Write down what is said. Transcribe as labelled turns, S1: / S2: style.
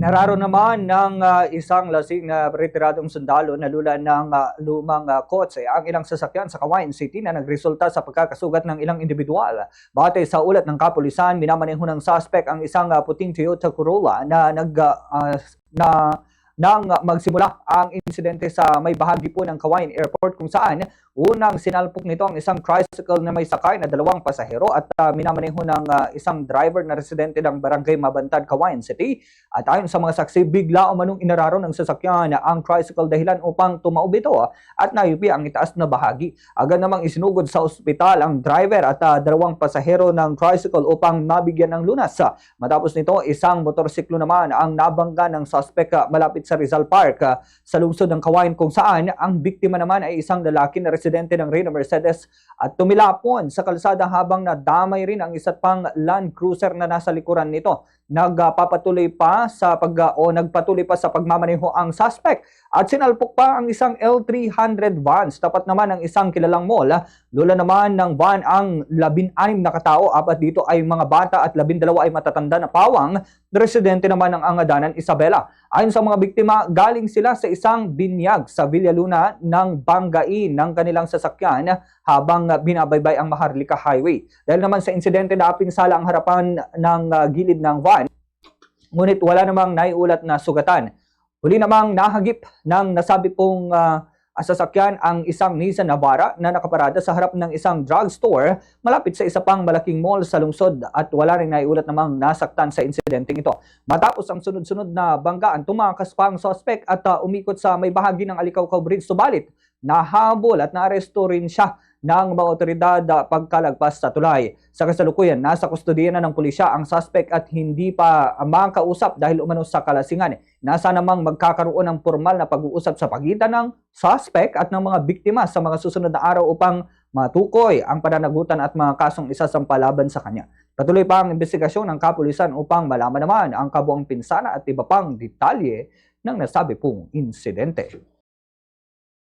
S1: Nararo naman ng isang lasing na retiradong sundalo na lula ng lumang kotse ang ilang sasakyan sa Cagayan City na nagresulta sa pagkakasugat ng ilang individual. Batay sa ulat ng kapulisan, minamaneho ng suspect ang isang puting Toyota Corolla na nang magsimula ang insidente sa may bahagi po ng Cagayan Airport kung saan unang sinalpok nito ang isang tricycle na may sakay na dalawang pasahero at minamaneho ng isang driver na residente ng Barangay Mabantad, Cagayan City. At ayon sa mga saksi, bigla umanong inararo ng sasakyan ang tricycle dahilan upang tumaob ito at nayupi ang itaas na bahagi. Agad namang isinugod sa ospital ang driver at dalawang pasahero ng tricycle upang mabigyan ng lunas. Matapos nito, isang motorsiklo naman ang nabangga ng suspect malapit sa Rizal Park sa lungsod ng Cagayan kung saan ang biktima naman ay isang lalaki na residente ng Reyna Mercedes at tumilapon sa kalsada habang nadamay rin ang isa't pang Land Cruiser na nasa likuran nito. Nagpatuloy pa sa pagmamaneho ang suspect at sinalpok pa ang isang L300 vans. Tapat naman ng isang kilalang mall. Lula naman ng van ang 16 na katao, 4 dito ay mga bata at 12 ay matatanda na pawang. Residente naman ng Angadanan, Isabela. Ayon sa mga biktima, galing sila sa isang binyag sa Villaluna ng banggain ng kanilang sasakyan habang binabaybay ang Maharlika Highway. Dahil naman sa insidente na pinsala ang harapan ng gilid ng van, ngunit wala namang naiulat na sugatan. Huli namang nahagip ng nasabi pong sasakyan ang isang Nissan Navara na nakaparada sa harap ng isang drugstore malapit sa isa pang malaking mall sa lungsod at wala rin naiulat namang nasaktan sa insidenteng ito. Matapos ang sunod-sunod na banggaan, tumakas pa ang suspect at umikot sa may bahagi ng Alicaucao Bridge, subalit nahabol at naaresto rin siya ng mga otoridad pagkalagpas sa tulay. Sa kasalukuyan, nasa kustodiya na ng pulisya ang suspect at hindi pa makausap dahil umano sa kalasingan. Nasa namang magkakaroon ng formal na pag-uusap sa pagitan ng suspect at ng mga biktima sa mga susunod na araw upang matukoy ang pananagutan at mga kasong isasampa laban sa kanya. Patuloy pa ang investigasyon ng kapulisan upang malaman naman ang kabuang pinsala at iba pang detalye ng nasabi pong insidente.